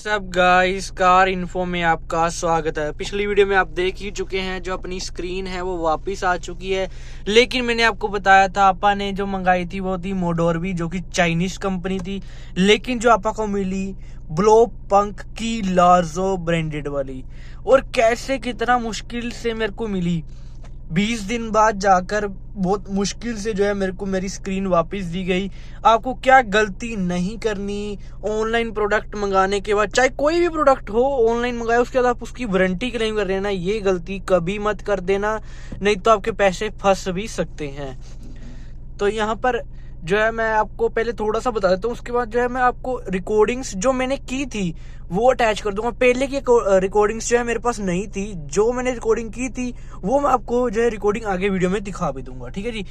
WhatsApp guys, car info में आपका स्वागत है। पिछली वीडियो में आप देख ही चुके हैं, जो अपनी स्क्रीन है वो वापस आ चुकी है। लेकिन मैंने आपको बताया था, आपा ने जो मंगाई थी वो थी मोडोरवी, जो कि चाइनीज कंपनी थी। लेकिन जो आपा को मिली ब्लो पंक की लार्जो ब्रांडेड वाली, और कैसे कितना मुश्किल से मेरे को मिली। 20 दिन बाद जाकर बहुत मुश्किल से जो है मेरे को मेरी स्क्रीन वापस दी गई। आपको क्या गलती नहीं करनी ऑनलाइन प्रोडक्ट मंगाने के बाद, चाहे कोई भी प्रोडक्ट हो ऑनलाइन मंगाए, उसके बाद आप उसकी वारंटी क्लेम कर देना, ये गलती कभी मत कर देना, नहीं तो आपके पैसे फंस भी सकते हैं। तो यहाँ पर जो है मैं आपको पहले थोड़ा सा बता देता हूँ, उसके बाद जो है मैं आपको रिकॉर्डिंग्स जो मैंने की थी वो अटैच कर दूंगा। पहले की रिकॉर्डिंग्स जो है मेरे पास नहीं थी, जो मैंने रिकॉर्डिंग की थी वो मैं आपको जो है रिकॉर्डिंग आगे वीडियो में दिखा भी दूंगा। ठीक है जी।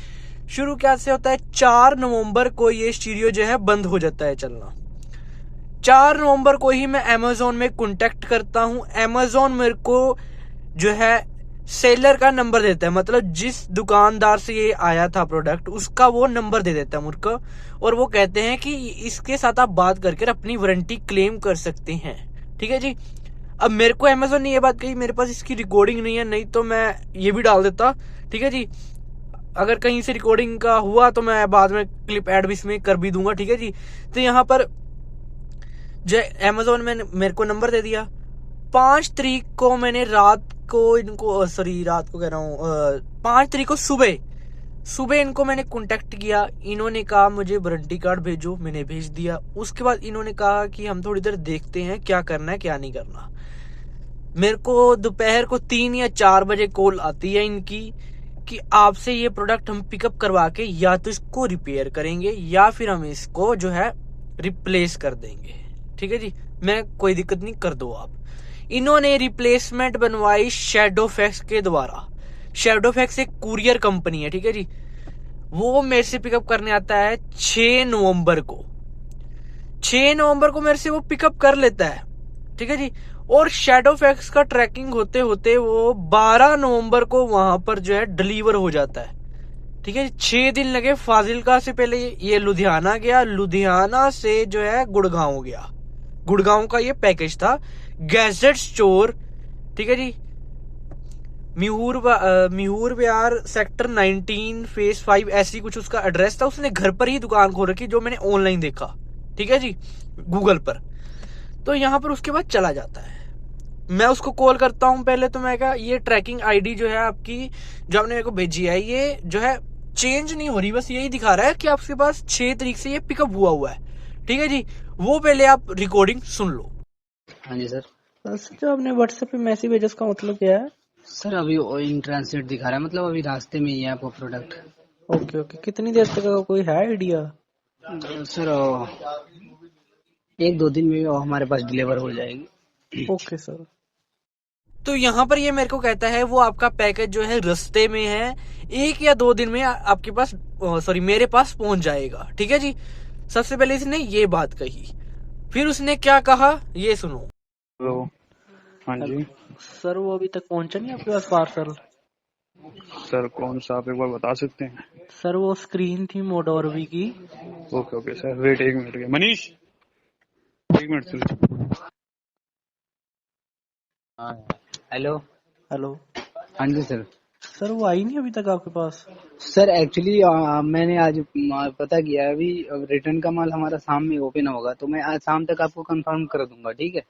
शुरू क्या से होता है, 4 नवंबर को ये स्टीरियो जो है बंद हो जाता है चलना। 4 नवंबर को ही मैं अमेजोन में कॉन्टेक्ट करता हूँ। अमेजोन मेरे को जो है सेलर का नंबर देता है, मतलब जिस दुकानदार से ये आया था प्रोडक्ट, उसका वो नंबर दे देता है मुझको, और वो कहते हैं कि इसके साथ आप बात करके अपनी वारंटी क्लेम कर सकते हैं। ठीक है जी। अब मेरे को अमेजोन ने ये बात कही, मेरे पास इसकी रिकॉर्डिंग नहीं है, नहीं तो मैं ये भी डाल देता। ठीक है जी। अगर कहीं से रिकॉर्डिंग का हुआ तो मैं बाद में क्लिप ऐड भी इसमें कर भी दूंगा। ठीक है जी। तो यहाँ पर जो अमेजोन में मेरे को नंबर दे दिया। 5 तारीख को मैंने रात को इनको, रात को कह रहा हूँ, 5 तारीख को सुबह इनको मैंने कांटेक्ट किया। इन्होंने कहा मुझे वारंटी कार्ड भेजो, मैंने भेज दिया। उसके बाद इन्होंने कहा कि हम थोड़ी देर देखते हैं क्या करना है क्या नहीं करना। मेरे को दोपहर को 3 या 4 बजे कॉल आती है इनकी कि आपसे ये प्रोडक्ट हम पिकअप करवा के या तो इसको रिपेयर करेंगे या फिर हम इसको जो है रिप्लेस कर देंगे। ठीक है जी। मैं कोई दिक्कत नहीं, कर दो आप। इन्होंने रिप्लेसमेंट बनवाई शैडोफैक्स के द्वारा। शैडोफैक्स एक कुरियर कंपनी है। ठीक है जी। वो मेरे से पिकअप करने आता है 6 नवंबर को। 6 नवंबर को मेरे से वो पिकअप कर लेता है। ठीक है जी। और शैडोफैक्स का ट्रैकिंग होते होते वो 12 नवंबर को वहां पर जो है डिलीवर हो जाता है। ठीक है। 6 दिन लगे। फाजिलका से पहले ये लुधियाना गया, लुधियाना से जो है गुड़गांव गया। गुड़गांव का ये पैकेज था। गैजेट स्टोर, ठीक है जी, मिहूर विहार सेक्टर 19 फेज 5 ऐसी कुछ उसका एड्रेस था। उसने घर पर ही दुकान खोल रखी, जो मैंने ऑनलाइन देखा। ठीक है जी, गूगल पर। तो यहाँ पर उसके बाद चला जाता है। मैं उसको कॉल करता हूँ पहले, तो मैं कहा ये ट्रैकिंग आईडी जो है आपकी, जो आपने मेरे को भेजी है, ये जो है चेंज नहीं हो रही, बस यही दिखा रहा है कि आपके पास 6 तारीख से ये पिकअप हुआ है। ठीक है जी। वो पहले आप रिकॉर्डिंग सुन लो। हाँ जी सर। सर, जो आपने व्हाट्सएप पे मैसेज भेजा उसका मतलब क्या है? सर अभी इन ट्रांसलेट दिखा रहा है, मतलब अभी रास्ते में ही है आपका प्रोडक्ट। Okay okay. कितनी देर तक का कोई है आइडिया? सर 1-2 दिन में वो हमारे पास डिलीवर हो जाएगी। Okay sir. तो यहाँ पर ये मेरे को कहता है वो आपका पैकेज जो है रास्ते में है, 1 या 2 दिन में आपके पास, मेरे पास पहुंच जाएगा। ठीक है जी। सबसे पहले इसने ये बात कही, फिर उसने क्या कहा ये सुनो। हेलो। हाँ जी सर, वो अभी तक पहुंचा नहीं आपके पास पार्सल? सर, कौन सा आप एक बार बता सकते हैं? सर, वो स्क्रीन थी मोडोरवी की। Okay okay sir, wait 1 minute. Manish 1 minute sir. Hello. Hello. हाँ जी सर। सर, वो आई नहीं अभी तक आपके पास? सर एक्चुअली मैंने आज पता किया, अभी रिटर्न का माल हमारा शाम में ओपन होगा, तो मैं आज शाम तक आपको कंफर्म कर दूंगा। ठीक है।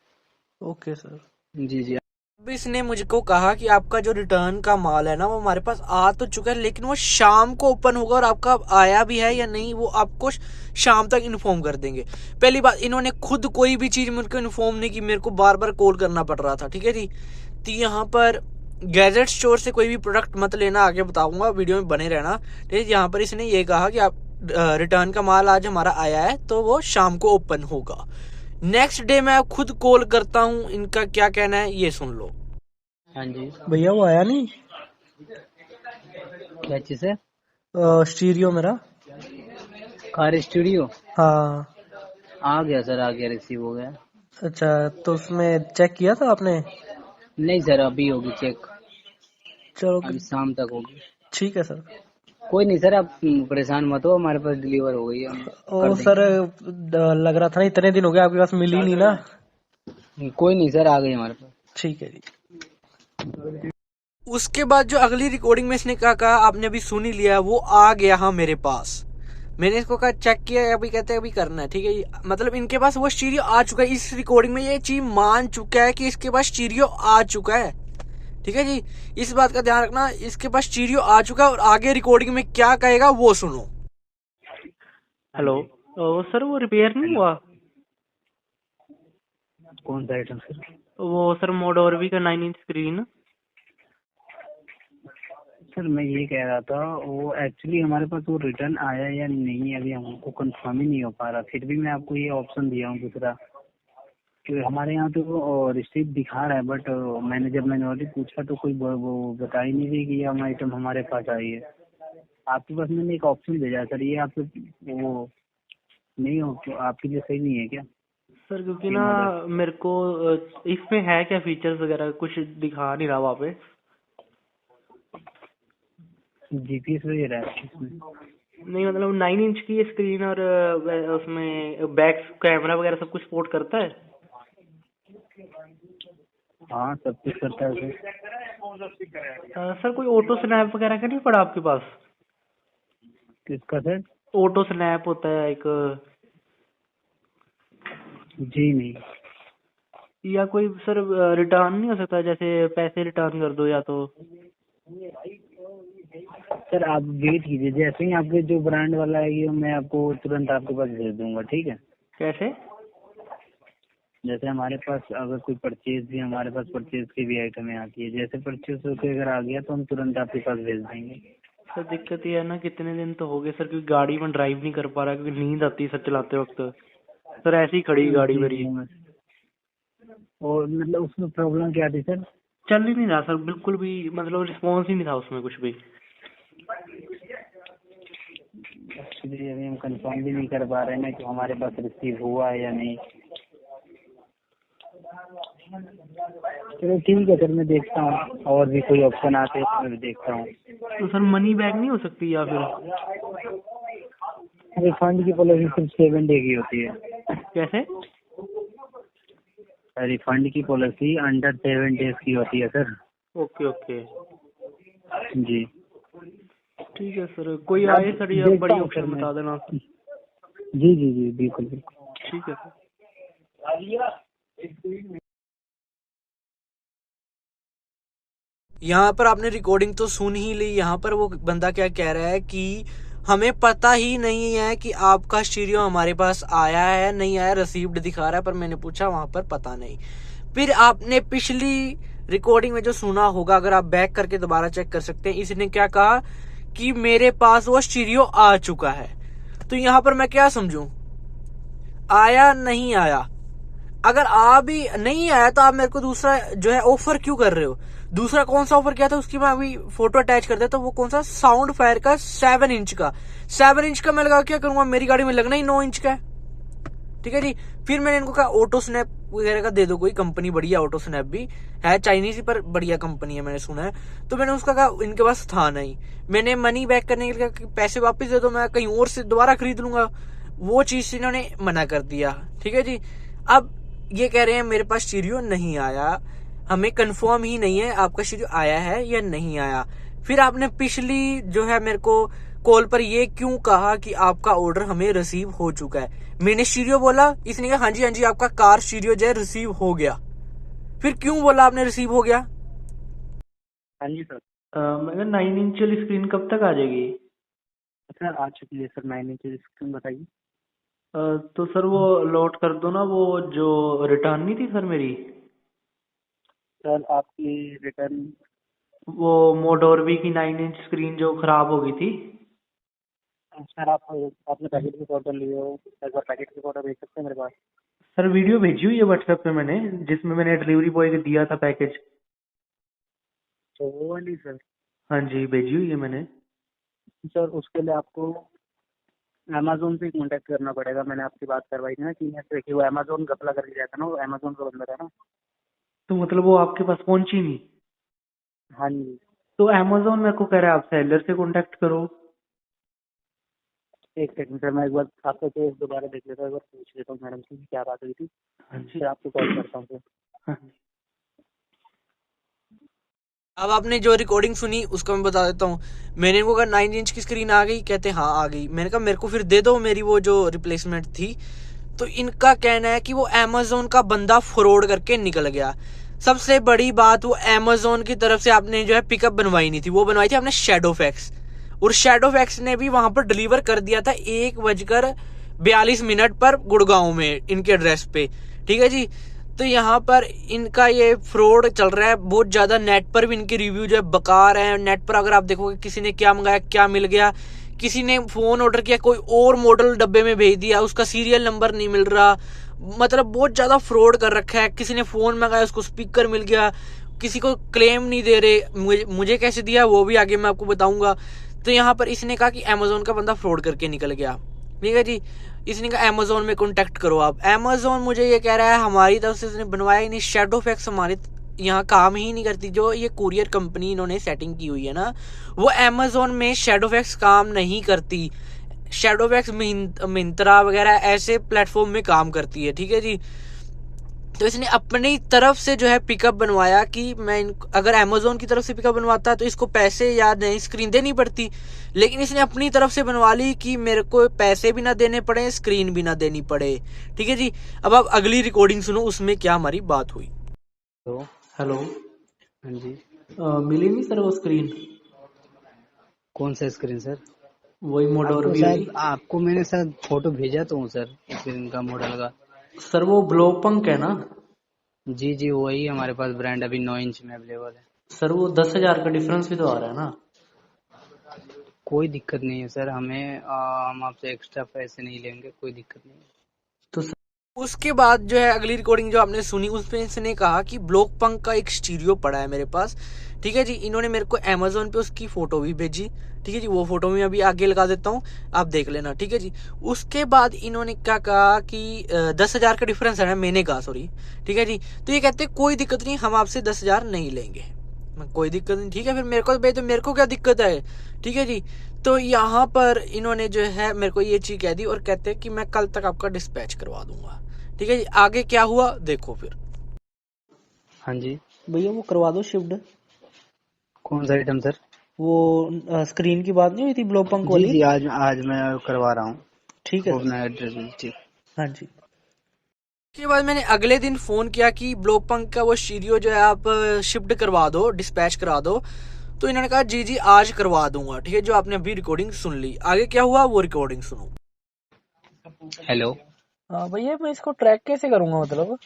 Okay sir. जी जी। अब इसने मुझको कहा कि आपका जो रिटर्न का माल है ना, वो हमारे पास आ तो चुका है, लेकिन वो शाम को ओपन होगा, और आपका आया भी है या नहीं वो आपको शाम तक इन्फॉर्म कर देंगे। पहली बात, इन्होंने खुद कोई भी चीज मुझको इन्फॉर्म नहीं की, मेरे को बार बार कॉल करना पड़ रहा था। ठीक है जी। तो यहाँ पर गैजेट स्टोर से कोई भी प्रोडक्ट मत लेना, आगे बताऊंगा, वीडियो में बने रहना। ठीक है। यहाँ पर इसने ये कहा कि आप रिटर्न का माल आज हमारा आया है, तो वो शाम को ओपन होगा। नेक्स्ट डे मैं खुद कॉल करता हूँ, इनका क्या कहना है ये सुन लो। हाँ जी भैया, वो आया नहीं क्या चीज है? स्टीरियो मेरा? कार स्टूडियो हाँ। आ गया सर, आ गया, रिसीव हो गया। अच्छा, तो उसमें चेक किया था आपने? नहीं सर, अभी होगी चेक, चलो अभी शाम तक होगी। ठीक है सर। कोई नहीं सर, आप परेशान मत हो, हमारे पास डिलीवर हो गई है, हम कर ओ देंगे। सर, लग रहा था ना इतने दिन हो गए आपके पास मिली नहीं ना। कोई नहीं सर, आ गई हमारे पास। ठीक है जी। उसके बाद जो अगली रिकॉर्डिंग में इसने क्या कहा आपने अभी सुन ही लिया, वो आ गया हाँ मेरे पास। मैंने इसको कहा चेक किया, अभी कहते हैं अभी करना है, ठीक है। मतलब इनके पास वो स्टीरियो आ चुका है, इस रिकॉर्डिंग में ये चीज मान चुका है कि इसके पास स्टीरियो आ चुका है, ठीक है जी। इस बात का ध्यान रखना, इसके पास स्टीरियो आ चुका है और आगे रिकॉर्डिंग में क्या कहेगा वो सुनो। हेलो सर, वो रिपेयर नहीं हेलो, हुआ? कौन सा आइटम सर? वो सर मोडोरवी का 9 इंच स्क्रीन। सर मैं ये कह रहा था, वो एक्चुअली हमारे पास वो रिटर्न आया या नहीं, अभी हमको कंफर्म ही नहीं हो पा रहा। फिर भी मैं आपको ये ऑप्शन दिया हूँ दूसरा, कि हमारे यहाँ तो वो रिसीप्ट दिखा रहा है, बट मैंने ऑलरेडी पूछा तो कोई वो बता ही नहीं रही कि ये आइटम हमारे पास आई है। आपके पास मैंने एक ऑप्शन भेजा है सर, ये आपके वो नहीं हो तो आपके लिए सही नहीं है क्या? सर क्योंकि ये ना मॉडल मेरे को इसमें है क्या फीचर्स वगैरह कुछ दिखा नहीं रहा वहाँ पे। जीपीएस वगैरह है इसमें? नहीं मतलब 9 इंच की स्क्रीन और उसमें बैक कैमरा वगैरह सब कुछ सपोर्ट करता है। हाँ, सब कुछ करता है सर। सर कोई ऑटो स्नैप वगैरह का नहीं पड़ा आपके पास? किसका सर? ऑटो स्नैप होता है एक, जी नहीं या कोई सर रिटर्न नहीं हो सकता, जैसे पैसे रिटर्न कर दो या तो। सर, आप वेट कीजिए, जैसे ही आपके जो ब्रांड वाला आएगी मैं आपको तुरंत आपके पास भेज दूंगा, ठीक है? कैसे? जैसे हमारे पास अगर कोई परचेज भी, हमारे पास परचेज की भी आइटमें आती है, जैसे परचेज होकर अगर आ गया तो हम तुरंत आपके पास भेज देंगे। सर दिक्कत ये है ना, कितने दिन तो हो गए सर, क्योंकि गाड़ी में ड्राइव नहीं कर पा रहा क्योंकि नींद आती है सर चलाते वक्त। सर ऐसी ही खड़ी गाड़ी जी मेरी, जी मैं, और मतलब उसमें प्रॉब्लम क्या थी सर? चल ही नहीं रहा सर बिल्कुल भी, मतलब रिस्पॉन्स ही नहीं था उसमें कुछ भी। एक्चुअली अभी हम कंफर्म भी नहीं कर पा रहे हैं ना कि हमारे पास रिसीव हुआ है या नहीं। चलो ठीक है सर, मैं देखता हूँ और भी कोई ऑप्शन आते हैं तो मैं भी देखता हूँ। तो सर मनी बैक नहीं हो सकती या फिर रिफंड की पॉलिसी सिर्फ 7 डे की होती है। कैसे? रिफंड की पॉलिसी अंडर 7 डेज की होती है सर। ओके ओके, जी ठीक है सर। कोई आप आए सर या देखता बड़ी हूँ सर ऑप्शन मैं। बता देना। जी जी जी बिल्कुल बिल्कुल। ठीक है सर। यहाँ पर आपने रिकॉर्डिंग तो सुन ही ली। यहाँ पर वो बंदा क्या कह रहा है कि हमें पता ही नहीं है कि आपका स्टीरियो हमारे पास आया है नहीं आया, रिसीव्ड दिखा रहा है, पर मैंने पूछा वहां पर पता नहीं। फिर आपने पिछली रिकॉर्डिंग में जो सुना होगा, अगर आप बैक करके दोबारा चेक कर सकते हैं, इसने क्या कहा कि मेरे पास वो स्टीरियो आ चुका है। तो यहाँ पर मैं क्या समझूं, आया नहीं आया? अगर आ भी नहीं आया तो आप मेरे को दूसरा जो है ऑफर क्यों कर रहे हो? दूसरा कौन सा ऑफर किया था उसकी मैं अभी फोटो अटैच कर देता हूँ। वो कौन सा, साउंड फायर का 7 इंच का। 7 इंच का मैं लगा क्या करूंगा, मेरी गाड़ी में लगना ही 9 इंच का है, ठीक है जी। फिर मैंने इनको कहा ऑटो स्नैप वगैरह का दे दो, कोई कंपनी बढ़िया, ऑटो स्नैप भी है चाइनीज ही पर बढ़िया कंपनी है मैंने सुना है। तो मैंने उसका कहा, इनके पास था नहीं। मैंने मनी बैक करने के लिए कहा पैसे वापस दे दो, मैं कहीं और से दोबारा खरीद लूंगा। वो चीज इन्होंने मना कर दिया, ठीक है जी। अब ये कह रहे हैं मेरे पास स्टीरियो नहीं आया, हमें कंफर्म ही नहीं है आपका स्टीरियो आया है या नहीं आया। फिर आपने पिछली जो है मेरे को कॉल पर ये क्यों कहा कि आपका ऑर्डर हमें रिसीव हो चुका है? मैंने स्टीरियो बोला, इसने कहा हाँ जी आपका कार स्टीरियो जो है रिसीव हो गया। फिर क्यों बोला आपने रिसीव हो गया? हाँ जी सर। मैंने 9 इंच वाली स्क्रीन कब तक आ जाएगी? सर आ चुकी है सर 9 इंच स्क्रीन, बताइए। तो सर वो लोड कर दो ना, वो जो रिटर्न नहीं थी सर मेरी, सर आपकी रिटर्न? वो मोडोरवी की 9 इंच स्क्रीन जो खराब हो गई थी। सर आप आपने पैकेट की फोटो लिए हो, एक बार पैकेट की फोटो भेज सकते हैं मेरे पास? सर वीडियो भेजी हुई है व्हाट्सएप पे मैंने, जिसमें मैंने डिलीवरी बॉय को दिया था पैकेज। तो वो वाली सर? हाँ जी भेजी हुई है मैंने। सर उसके लिए आपको अमेजोन से कांटेक्ट करना पड़ेगा। मैंने आपकी बात करवाई थी ना कि देखिए, वो अमेजोन घपला करके जाता है ना, वो अमेजोन का बंदा था ना। तो मतलब वो आपके पास पहुंची नहीं? हाँ जी। तो अमेजोन मेरे को कह रहा है आप सेलर से कांटेक्ट करो। एक सेकंड सर, मैं एक बार आपका केस दोबारा देख लेता हूँ, एक बार पूछ लेता हूँ मैडम से कि क्या बात हुई थी, हाँ जी। फिर आपको कॉल करता हूँ सर। हाँ जी। अब आपने जो रिकॉर्डिंग सुनी उसको मैं बता देता हूँ। मैंने इनको कहा 9 इंच की स्क्रीन आ गई, कहते हाँ आ गई। मैंने कहा मेरे को फिर दे दो मेरी वो जो रिप्लेसमेंट थी। तो इनका कहना है कि वो अमेजोन का बंदा फ्रॉड करके निकल गया। सबसे बड़ी बात, वो अमेजोन की तरफ से आपने जो है पिकअप बनवाई नहीं थी, वो बनवाई थी आपने शैडोफैक्स। और शैडोफैक्स ने भी वहां पर डिलीवर कर दिया था 1:42 पर गुड़गांव में, इनके एड्रेस पे। ठीक है जी। तो यहाँ पर इनका ये फ्रॉड चल रहा है बहुत ज्यादा। नेट पर भी इनके रिव्यू जो है बेकार है। नेट पर अगर आप देखोगे किसी ने क्या मंगाया क्या मिल गया, किसी ने फोन ऑर्डर किया कोई और मॉडल डब्बे में भेज दिया, उसका सीरियल नंबर नहीं मिल रहा, मतलब बहुत ज्यादा फ्रॉड कर रखा है। किसी ने फोन मंगाया उसको स्पीकर मिल गया, किसी को क्लेम नहीं दे रहे। मुझे कैसे दिया वो भी आगे मैं आपको बताऊंगा। तो यहाँ पर इसने कहा कि अमेजोन का बंदा फ्रॉड करके निकल गया। ठीक है जी। इसने कहा अमेजोन में कांटेक्ट करो आप। अमेजोन मुझे ये कह रहा है हमारी तरफ से इसने बनवाया ही नहीं। शैडोफैक्स हमारे यहाँ काम ही नहीं करती। जो ये कुरियर कंपनी इन्होंने सेटिंग की हुई है ना, वो अमेजोन में शैडोफैक्स काम नहीं करती। शैडोफैक्स मिंत्रा वगैरह ऐसे प्लेटफॉर्म में काम करती है। ठीक है जी। तो इसने अपनी तरफ से जो है पिकअप बनवाया कि मैं अगर अमेजोन की तरफ से पिकअप बनवाता तो इसको पैसे या नई स्क्रीन देनी पड़ती, लेकिन इसने अपनी तरफ से बनवा ली कि मेरे को पैसे भी ना देने पड़े, स्क्रीन भी ना देनी पड़े। ठीक है जी। अब आप अगली रिकॉर्डिंग सुनो, उसमें क्या हमारी बात हुई। तो हेलो। हाँ जी। मिली नहीं सर वो स्क्रीन? कौन सा स्क्रीन सर? वही मोडोर आपको भी शायद हुई आपको मैंने शायद फोटो भेजा तो हूँ सर, स्क्रीन का मॉडल का। सर। वो ब्लो पंक है ना? जी जी वही हमारे पास ब्रांड अभी 9 इंच में अवेलेबल है। सर वो 10,000 का डिफरेंस भी तो आ रहा है ना? कोई दिक्कत नहीं है सर, हमें हम आपसे एक्स्ट्रा पैसे नहीं लेंगे, कोई दिक्कत नहीं है। तो उसके बाद जो है अगली रिकॉर्डिंग जो आपने सुनी उसमें इसने कहा कि ब्लॉक पंक का एक स्टीरियो पड़ा है मेरे पास। ठीक है जी। इन्होंने मेरे को अमेजोन पे उसकी फोटो भी भेजी। ठीक है जी। वो फोटो मैं अभी आगे लगा देता हूँ, आप देख लेना। ठीक है जी। उसके बाद इन्होंने क्या कहा कि 10,000 का डिफरेंस है ना, मैंने कहा सॉरी। ठीक है जी। तो ये कहते कोई दिक्कत नहीं, हम आपसे 10,000 नहीं लेंगे। कोई दिक्कत नहीं, ठीक है फिर मेरे को भेज दो, मेरे को क्या दिक्कत है। ठीक है जी। तो यहाँ पर इन्होंने जो है मेरे को ये चीज कह दी और कहते हैं कि मैं कल तक आपका डिस्पैच करवा दूंगा। ठीक है जी। आगे क्या हुआ देखो फिर। हाँ जी। भैया वो करवा दो शिफ्ट। कौन सा आइटम सर? वो स्क्रीन की बात नहीं हुई थी ब्लो पंक जी वाली? जी आज आज मैं करवा रहा हूँ। ठीक है वो सर। अपना एड्रेस ठीक। हाँ जी। उसके बाद मैंने अगले दिन फोन किया कि ब्लो पंक का वो शीरियो जो है आप शिफ्ट करवा दो, डिस्पैच करा दो। तो इन्होंने कहा जी जी आज करवा दूंगा। ठीक है। जो आपने अभी रिकॉर्डिंग सुन ली, आगे क्या हुआ वो रिकॉर्डिंग सुनो। हेलो। हाँ भैया मैं इसको ट्रैक कैसे करूंगा मतलब?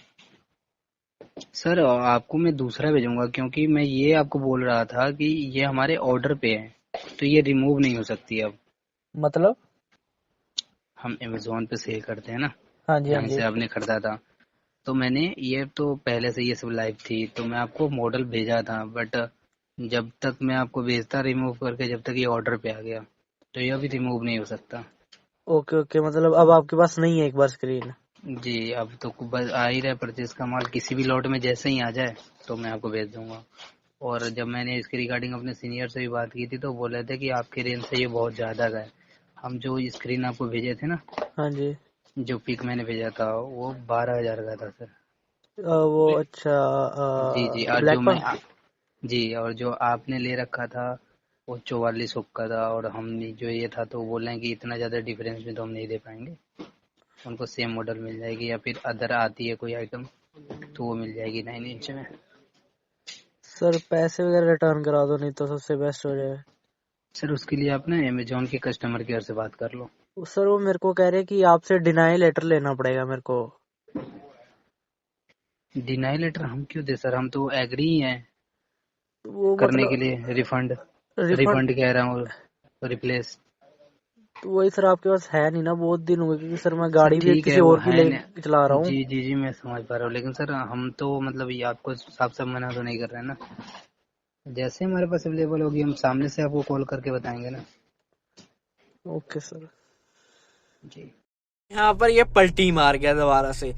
सर आपको मैं दूसरा भेजूंगा, क्योंकि मैं ये आपको बोल रहा था कि ये हमारे ऑर्डर पे है, तो ये रिमूव नहीं हो सकती। अब मतलब? हम अमेजोन पे सेल करते हैं ना, हाँ जी हाँ जहाँ जी। से आपने खरीदा था। तो मैंने ये तो पहले से ये सब लाइव थी, तो मैं आपको मॉडल भेजा था, बट जब तक मैं आपको भेजता रिमूव करके, जब तक ये ऑर्डर पे आ गया, तो ये अभी रिमूव नहीं हो सकता। ओके ओके, मतलब अब आपके पास नहीं है एक बार स्क्रीन? जी अब तो बस आ ही रहा है परचेज का माल, किसी भी लॉट में जैसे ही आ जाए तो मैं आपको भेज दूंगा। और जब मैंने इसके रिगार्डिंग अपने सीनियर से भी बात की थी, तो बोले थे कि आपके रेंज से ये बहुत ज्यादा का है। हम जो स्क्रीन आपको भेजे थे ना, हाँ जी। जो पिक मैंने भेजा था, वो 12,000 का था सर। वो अच्छा जी जी। और ब्लैक जो मैं पंक। जी, और जो आपने ले रखा था वो 4400 का था, और हमने जो ये था तो बोले कि इतना ज़्यादा डिफरेंस में तो हम नहीं दे पाएंगे, उनको सेम मॉडल मिल जाएगी, या फिर अदर आती है कोई आइटम तो वो मिल जाएगी 9 इंच में। सर पैसे वगैरह रिटर्न करा दो, नहीं तो सबसे बेस्ट हो जाए। सर उसके लिए आप ना अमेजोन के कस्टमर केयर से बात कर लो। सर वो मेरे को कह रहे कि आपसे डिनाई लेटर लेना पड़ेगा मेरे को। डिनाई लेटर हम क्यों दे सर, हम तो एग्री ही हैं वो करने के मतलब लिए रिफंड। रिफंड। रिफंड कह रहा हूँ, रिप्लेस। तो वही सर आपके पास है नहीं ना, बहुत दिन हुए क्योंकि सर मैं सर गाड़ी भी ठीक है किसी वो और की है ले न। चला रहा हूँ। जी जी जी मैं समझ पा रहा हूँ, लेकिन सर हम तो मतलब ये आपको साफ साफ मना तो नहीं कर रहे हैं ना। जैसे हमारे पास अवेलेबल होगी हम सामने से आपको कॉल करके बताएंगे ना। Okay sir. जी। यहाँ पर ये पलटी मार गया दोबारा से।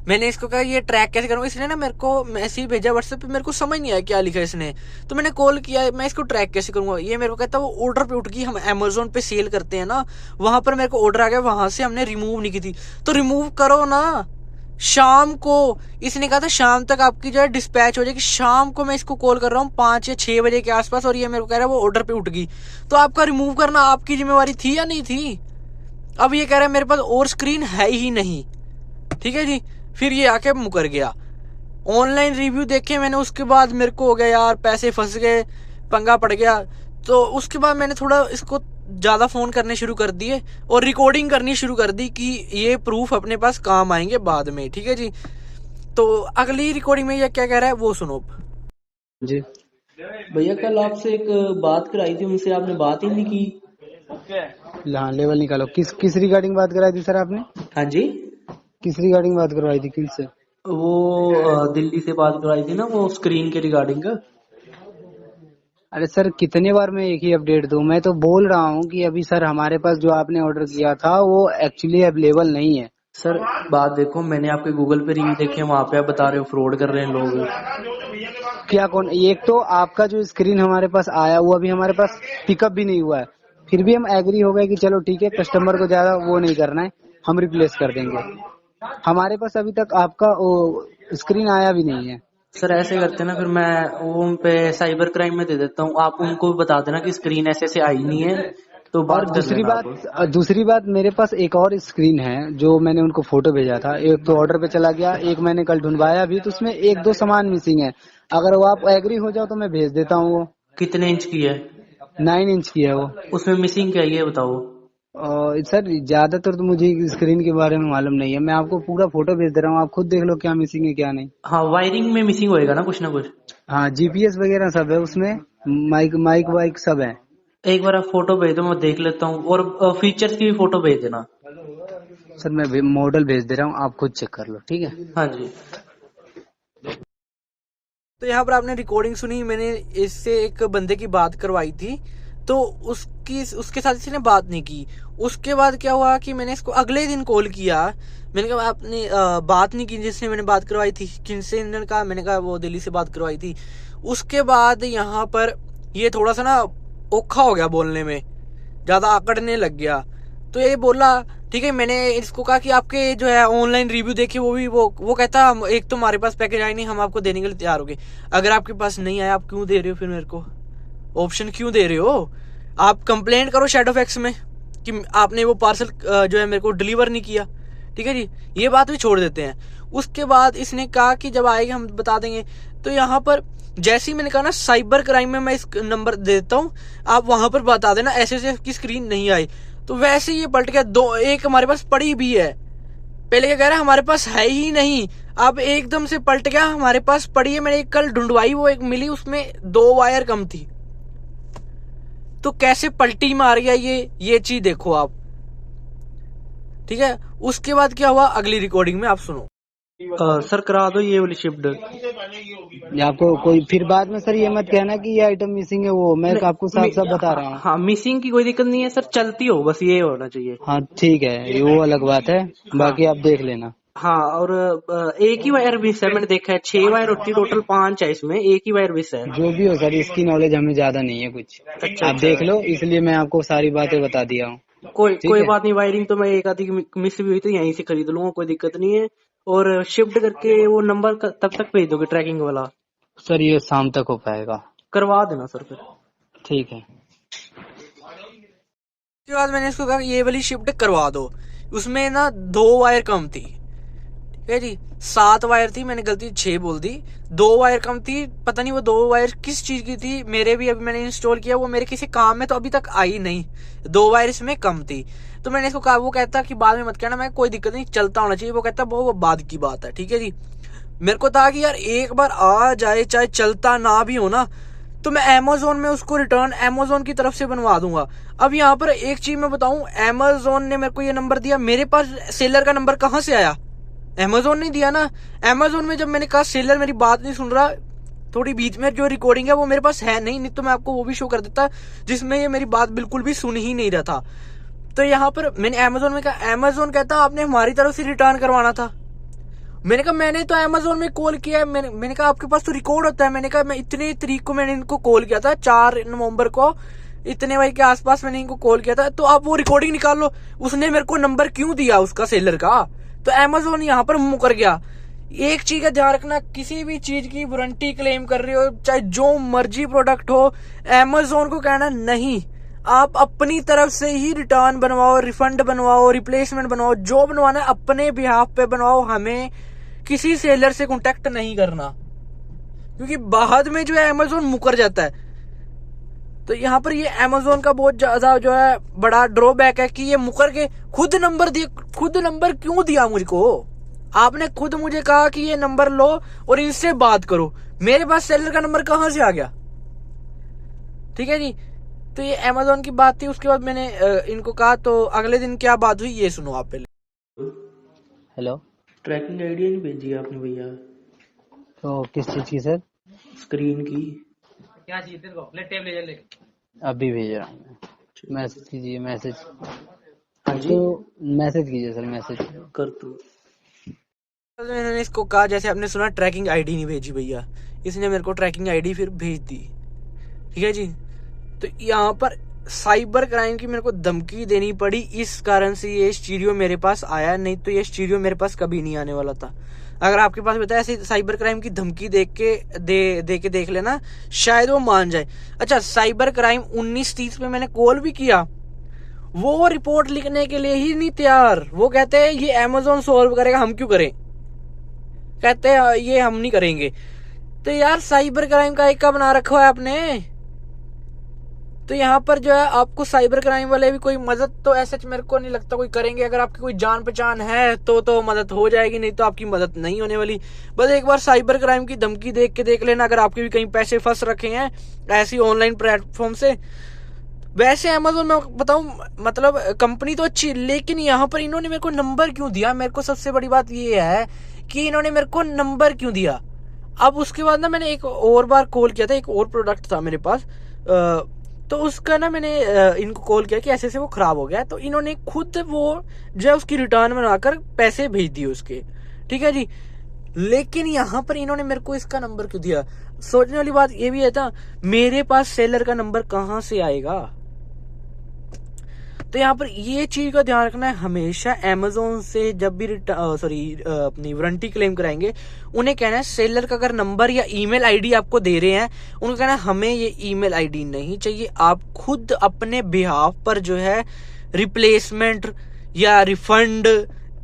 मैंने इसको कहा ये ट्रैक कैसे करूँगा, इसने ना मेरे को मैसेज भेजा व्हाट्सएप पे, मेरे को समझ नहीं आया क्या लिखा है इसने। तो मैंने कॉल किया, मैं इसको ट्रैक कैसे करूँगा। ये मेरे को कहता वो ऑर्डर पे उठ गई, हम अमेजोन पे सेल करते हैं ना, वहाँ पर मेरे को ऑर्डर आ गया, वहाँ से हमने रिमूव नहीं की थी। तो रिमूव करो ना शाम को। इसने कहा था शाम तक आपकी जो है डिस्पैच हो जाएगी। शाम को मैं इसको कॉल कर रहा हूँ 5 या 6 बजे के आसपास, और ये मेरे को कह रहा है वो ऑर्डर पे उठ गई। तो आपका रिमूव करना आपकी जिम्मेवारी थी या नहीं थी। अब ये कह रहा है मेरे पास और स्क्रीन है ही नहीं, ठीक है जी। फिर ये आके मुकर गया। ऑनलाइन रिव्यू देखे मैंने, उसके बाद मेरे को हो गया यार पैसे फंस गए, पंगा पड़ गया। तो उसके बाद मैंने थोड़ा इसको ज़्यादा फ़ोन करने शुरू कर दिए और रिकॉर्डिंग करनी शुरू कर दी कि ये प्रूफ अपने पास काम आएंगे बाद में, ठीक है जी। तो अगली रिकॉर्डिंग में ये क्या कह रहा है वो सुनो जी। भैया कल आपसे एक बात कराई थी, उनसे आपने बात ही नहीं की। हाँ लेवल निकालो। किस रिगार्डिंग बात कराई थी सर आपने? हाँ जी, किस रिगार्डिंग बात करवाई थी, किससे? वो दिल्ली से बात करवाई थी ना, वो स्क्रीन के रिगार्डिंग। अरे सर कितने बार मैं एक ही अपडेट दूं? मैं तो बोल रहा हूँ कि अभी सर हमारे पास जो आपने ऑर्डर किया था वो एक्चुअली अवेलेबल नहीं है। सर बात देखो, मैंने आपके गूगल पे रिव्यू देखे, वहाँ पे आप बता रहे हो फ्रॉड कर रहे हैं लोग। क्या कौन? एक तो आपका जो स्क्रीन हमारे पास आया वो अभी हमारे पास पिकअप भी नहीं हुआ है, फिर भी हम एग्री हो गए कि चलो ठीक है, कस्टमर को ज्यादा वो नहीं करना है, हम रिप्लेस कर देंगे। हमारे पास अभी तक आपका स्क्रीन आया भी नहीं है। सर ऐसे करते ना, फिर मैं वो उन पे साइबर क्राइम में दे देता हूँ, आप उनको भी बता देना कि स्क्रीन ऐसे से आई नहीं है। तो और दूसरी बात मेरे पास एक और स्क्रीन है जो मैंने उनको फोटो भेजा था, एक तो ऑर्डर पे चला गया, एक मैंने कल ढूंढवाया भी, तो उसमें 1-2 सामान मिसिंग है। अगर वो आप एग्री हो जाओ तो मैं भेज देता हूँ। वो कितने इंच की है? 9 इंच की है वो। उसमें मिसिंग क्या है ये बताओ। सर ज्यादातर तो मुझे स्क्रीन के बारे में मालूम नहीं है, मैं आपको पूरा फोटो भेज दे रहा हूँ, आप खुद देख लो क्या मिसिंग है क्या नहीं। हाँ वायरिंग में मिसिंग होएगा ना कुछ ना कुछ। हाँ जीपीएस वगैरह सब है उसमें, माइक वाइक सब है। एक बार आप फोटो भेज दो, मैं देख लेता हूँ, और फीचर्स की भी फोटो भेज देना। सर मैं मॉडल भेज दे रहा हूँ, आप खुद चेक कर लो, ठीक है। हाँ जी। तो यहाँ पर आपने रिकॉर्डिंग सुनी, मैंने इससे एक बंदे की बात करवाई थी, तो उसके साथ इसने बात नहीं की। उसके बाद क्या हुआ कि मैंने इसको अगले दिन कॉल किया, मैंने कहा आपने बात नहीं की जिससे मैंने बात करवाई थी, किनसे? इन्होंने कहा, मैंने कहा वो दिल्ली से बात करवाई थी। उसके बाद यहाँ पर ये थोड़ा सा ना औखा हो गया बोलने में, ज़्यादा आकड़ने लग गया। तो ये बोला ठीक है, मैंने इसको कहा कि आपके जो है ऑनलाइन रिव्यू देखे, वो कहता एक तो हमारे पास पैकेज आया नहीं, हम आपको देने के लिए तैयार हो गए। अगर आपके पास नहीं आया, आप क्यों दे रहे हो फिर मेरे को ऑप्शन, क्यों दे रहे हो? आप कंप्लेंट करो शैडोफैक्स में कि आपने वो पार्सल जो है मेरे को डिलीवर नहीं किया, ठीक है जी। ये बात भी छोड़ देते हैं। उसके बाद इसने कहा कि जब आएगा हम बता देंगे। तो यहाँ पर जैसे ही मैंने कहा ना साइबर क्राइम में मैं इस नंबर देता हूँ, आप वहां पर बता देना ऐसे ऐसे की स्क्रीन नहीं आई, तो वैसे ही ये पलट गया। एक हमारे पास पड़ी भी है, पहले क्या कह रहा है हमारे पास है ही नहीं, अब एकदम से पलट गया हमारे पास पड़ी है। मैंने एक कल ढूंढवाई, वो एक मिली, उसमें 2 वायर कम थी। तो कैसे पलटी मार गया ये चीज देखो आप, ठीक है। उसके बाद क्या हुआ अगली रिकॉर्डिंग में आप सुनो। सर करा दो ये वाली शिफ्ट। आपको कोई फिर बाद में सर ये मत कहना कि ये आइटम मिसिंग है, वो मैं आपको साफ साफ बता रहा हूँ। हाँ मिसिंग की कोई दिक्कत नहीं है सर, चलती हो बस, ये होना चाहिए। हाँ ठीक है, वो अलग बात है, बाकी आप देख लेना। हाँ, और एक ही वायर मिस है, मैंने देखा है 6 वायर होती है, टोटल 5 है, इसमें एक ही वायर मिस है। जो भी हो सर, इसकी नॉलेज हमें ज्यादा नहीं है कुछ। अच्छा, आप देख लो, इसलिए मैं आपको सारी बातें बता दिया हूँ। कोई बात नहीं, वायरिंग तो मैं एक आधी मिस भी हुई तो यहीं से खरीद लूंगा, कोई दिक्कत नहीं है। और शिफ्ट करके वो नंबर तब तक भेज दोगे ट्रैकिंग वाला? सर ये शाम तक हो पाएगा। करवा देना सर फिर। ठीक है। उसके बाद मैंने इसको कहा ये वाली शिफ्ट करवा दो, उसमें ना 2 वायर कम थी, ठीक है जी। 7 वायर थी, मैंने गलती 6 बोल दी, 2 वायर कम थी। पता नहीं वो 2 वायर किस चीज की थी, मेरे भी अभी मैंने इंस्टॉल किया, वो मेरे किसी काम में तो अभी तक आई नहीं, 2 वायर इसमें कम थी। तो मैंने इसको कहा, वो कहता कि बाद में मत कहना, मैं कोई दिक्कत नहीं, चलता होना चाहिए। वो कहता वो बाद की बात है, ठीक है जी। मेरे को था कि यार एक बार आ जाए, चाहे चलता ना भी हो ना, तो मैं अमेजोन में उसको रिटर्न अमेजोन की तरफ से बनवा दूंगा। अब यहाँ पर एक चीज मैं बताऊं, अमेजोन ने मेरे को ये नंबर दिया, मेरे पास सेलर का नंबर कहाँ से आया? अमेजोन नहीं दिया ना। अमेजोन में जब मैंने कहा सेलर मेरी बात नहीं सुन रहा, थोड़ी बीच में जो रिकॉर्डिंग है वो मेरे पास है नहीं तो मैं आपको वो भी शो कर देता, जिसमें ये मेरी बात बिल्कुल भी सुन ही नहीं रहा था। तो यहाँ पर मैंने अमेजोन में कहा, अमेजोन कहता आपने हमारी तरफ से रिटर्न करवाना था। मैंने कहा मैंने तो अमेजोन में कॉल किया है, मैंने कहा आपके पास तो रिकॉर्ड होता है। मैंने कहा मैं इतने तारीख को मैंने इनको कॉल किया था, 4 नवंबर को इतने बजे के आसपास मैंने इनको कॉल किया था, तो आप वो रिकॉर्डिंग निकाल लो। उसने मेरे को नंबर क्यों दिया उसका, सेलर का? तो अमेजोन यहाँ पर मुकर गया। एक चीज का ध्यान रखना, किसी भी चीज की वारंटी क्लेम कर रहे हो, चाहे जो मर्जी प्रोडक्ट हो, अमेजोन को कहना नहीं। आप अपनी तरफ से ही रिटर्न बनवाओ, रिफंड बनवाओ, रिप्लेसमेंट बनवाओ, जो बनवाना है अपने बिहाफ पे बनवाओ। हमें किसी सेलर से कांटेक्ट नहीं करना, क्योंकि बाद में जो है अमेजोन मुकर जाता है। तो यहाँ पर ये अमेजोन का बहुत ज्यादा जो है बड़ा ड्रॉबैक है कि ये मुकर के खुद नंबर दिए। खुद नंबर क्यों दिया मुझको? आपने खुद मुझे कहा कि ये नंबर लो और इनसे बात करो। मेरे पास सेलर का नंबर कहां से आ गया? ठीक है जी। तो ये अमेजोन की बात थी। उसके बाद मैंने इनको कहा, तो अगले दिन क्या बात हुई ये सुनो आप पहले। हेलो, ट्रैकिंग आईडी नहीं भेजी आपने भैया? तो किस चीज की सर? स्क्रीन की। क्या चाहिए तेरे को? ले टेप ले जा ले। अभी भेज रहा हूँ मैं। मैसेज कीजिए, मैसेज। हाँ जी, तो मैसेज कीजिए सर, मैसेज कर तू। मैंने इसको कहा, जैसे आपने सुना ट्रैकिंग आईडी नहीं भेजी भैया, इसने मेरे को ट्रैकिंग आईडी फिर भेज दी। ठीक है जी। तो यहाँ पर साइबर क्राइम की मेरे को धमकी देनी पड़ी, इस कारण से ये स्टीरियो मेरे पास आया, नहीं तो ये स्टीरियो मेरे पास कभी नहीं आने वाला था। अगर आपके पास बताया ऐसे साइबर क्राइम की धमकी देख लेना, शायद वो मान जाए। अच्छा, साइबर क्राइम 1930 पे मैंने कॉल भी किया, वो रिपोर्ट लिखने के लिए ही नहीं तैयार। वो कहते हैं ये अमेजोन सॉल्व करेगा, हम क्यों करें? कहते हैं ये हम नहीं करेंगे। तो यार साइबर क्राइम का एक का बना रखा है आपने। तो यहाँ पर जो है आपको साइबर क्राइम वाले भी कोई मदद तो ऐसे मेरे को नहीं लगता कोई करेंगे। अगर आपकी कोई जान पहचान है तो मदद हो जाएगी, नहीं तो आपकी मदद नहीं होने वाली। बस एक बार साइबर क्राइम की धमकी देख लेना, अगर आपके भी कहीं पैसे फंस रखे हैं ऐसी ऑनलाइन प्लेटफॉर्म से। वैसे अमेजोन में बताऊं, मतलब कंपनी तो अच्छी, लेकिन यहाँ पर इन्होंने मेरे को नंबर क्यों दिया? मेरे को सबसे बड़ी बात ये है कि इन्होंने मेरे को नंबर क्यों दिया। अब उसके बाद ना मैंने एक और बार कॉल किया था, एक और प्रोडक्ट था मेरे पास, तो उसका ना मैंने इनको कॉल किया कि ऐसे वो खराब हो गया। तो इन्होंने खुद वो जो है उसकी रिटर्न बनाकर पैसे भेज दिए उसके। ठीक है जी। लेकिन यहाँ पर इन्होंने मेरे को इसका नंबर क्यों दिया? सोचने वाली बात ये भी है था, मेरे पास सेलर का नंबर कहाँ से आएगा? तो यहाँ पर ये चीज का ध्यान रखना है हमेशा। अमेजोन से जब भी अपनी वारंटी क्लेम कराएंगे, उन्हें कहना है सेलर का अगर नंबर या ईमेल आईडी आपको दे रहे हैं, उनको कहना है हमें ये ईमेल आईडी नहीं चाहिए। आप खुद अपने बिहाफ पर जो है रिप्लेसमेंट या रिफंड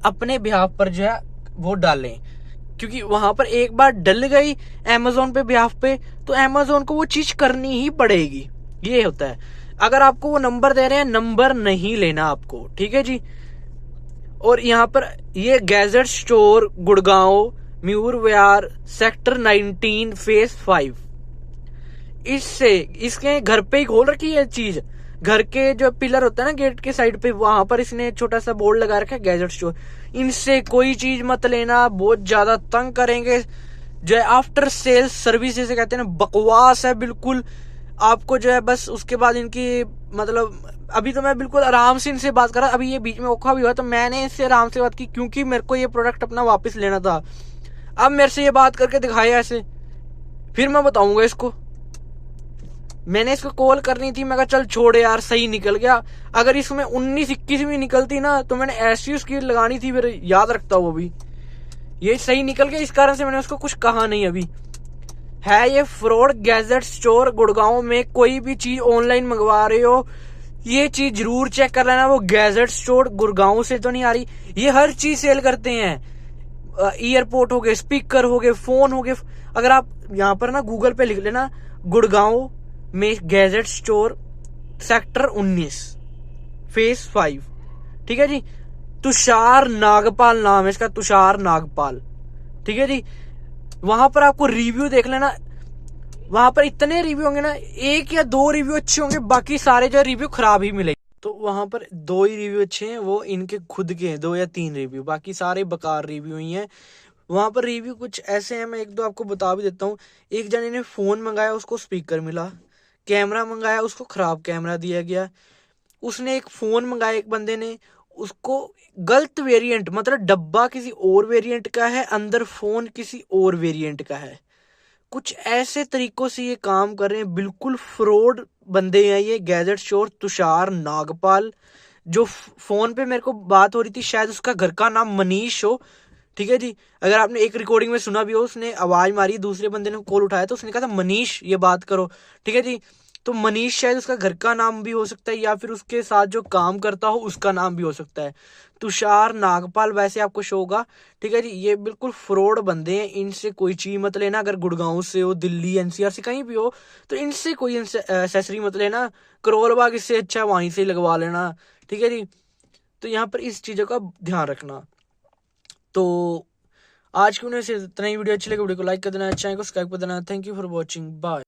अपने बिहाफ पर जो है वो डालें, क्योंकि वहां पर एक बार डल गई अमेजोन पे बिहाफ पे, तो अमेजोन को वो चीज करनी ही पड़ेगी। ये होता है। अगर आपको वो नंबर दे रहे हैं, नंबर नहीं लेना आपको। ठीक है जी। और यहाँ पर ये गैजेट स्टोर गुड़गांव म्यूर विहार सेक्टर 19 फेज 5, इसके घर पे ही खोल रखी है चीज। घर के जो पिलर होता है ना गेट के साइड पे, वहां पर इसने छोटा सा बोर्ड लगा रखा है गैजेट स्टोर। इनसे कोई चीज मत लेना, बहुत ज्यादा तंग करेंगे। जो है आफ्टर सेल्स सर्विस जैसे कहते हैं ना, बकवास है बिल्कुल। आपको जो है बस उसके बाद इनकी, मतलब अभी तो मैं बिल्कुल आराम से इनसे बात कर रहा, अभी ये बीच में औखा भी हुआ तो मैंने इससे आराम से बात की, क्योंकि मेरे को ये प्रोडक्ट अपना वापस लेना था। अब मेरे से ये बात करके दिखाया ऐसे, फिर मैं बताऊंगा इसको। मैंने इसको कॉल करनी थी, मैं कहा चल छोड़ यार, सही निकल गया। अगर इसमें 19-21 भी निकलती ना, तो मैंने ऐसी उसकी लगानी थी, फिर याद रखता हूँ। अभी ये सही निकल गया, इस कारण से मैंने उसको कुछ कहा नहीं। अभी है ये फ्रॉड गैजेट स्टोर गुड़गांव में। कोई भी चीज ऑनलाइन मंगवा रहे हो, ये चीज जरूर चेक कर लेना वो गैजेट स्टोर गुड़गांव से तो नहीं आ रही। ये हर चीज सेल करते हैं, ईयरपोर्ट हो गए, स्पीकर हो गए, फोन हो गए। अगर आप यहाँ पर ना गूगल पे लिख लेना गुड़गांव में गैजेट स्टोर सेक्टर 19 फेज 5। ठीक है जी। तुषार नागपाल नाम है इसका, तुषार नागपाल। ठीक है जी। वहां पर आपको रिव्यू देख लेना, वहां पर इतने रिव्यू होंगे ना, 1 या 2 रिव्यू अच्छे होंगे, बाकी सारे जो रिव्यू खराब ही मिलेंगे। तो वहां पर 2 ही रिव्यू अच्छे हैं, वो इनके खुद के हैं, 2 या 3 रिव्यू, बाकी सारे बेकार रिव्यू ही हैं। वहां पर रिव्यू कुछ ऐसे हैं, मैं 1-2 आपको बता भी देता हूँ। एक जने ने फोन मंगाया, उसको स्पीकर मिला। कैमरा मंगाया, उसको खराब कैमरा दिया गया। उसने एक फोन मंगाया एक बंदे ने, उसको गलत वेरिएंट, मतलब डब्बा किसी और वेरिएंट का है, अंदर फोन किसी और वेरिएंट का है। कुछ ऐसे तरीकों से ये काम कर रहे हैं, बिल्कुल फ्रॉड बंदे हैं ये। गैजेट चोर तुषार नागपाल, जो फोन पे मेरे को बात हो रही थी, शायद उसका घर का नाम मनीष हो, ठीक है जी। अगर आपने एक रिकॉर्डिंग में सुना भी हो, उसने आवाज मारी, दूसरे बंदे ने कॉल उठाया तो उसने कहा था मनीष ये बात करो, ठीक है जी। तो मनीष शायद उसका घर का नाम भी हो सकता है, या फिर उसके साथ जो काम करता हो उसका नाम भी हो सकता है। तुषार नागपाल वैसे आपको शो होगा, ठीक है जी। ये बिल्कुल फ्रॉड बंदे हैं, इनसे कोई चीज मत लेना। अगर गुड़गांव से हो, दिल्ली एनसीआर से कहीं भी हो, तो इनसे कोई एक्सेसरी मत लेना। करोल बाग इससे अच्छा वहीं से लगवा लेना, ठीक है जी। तो यहाँ पर इस चीजों का ध्यान रखना। तो आज की वीडियो से इतना ही। वीडियो अच्छी लगे वीडियो को लाइक कर देना, चैनल को सब्सक्राइब कर देना। Thank you for watching, bye.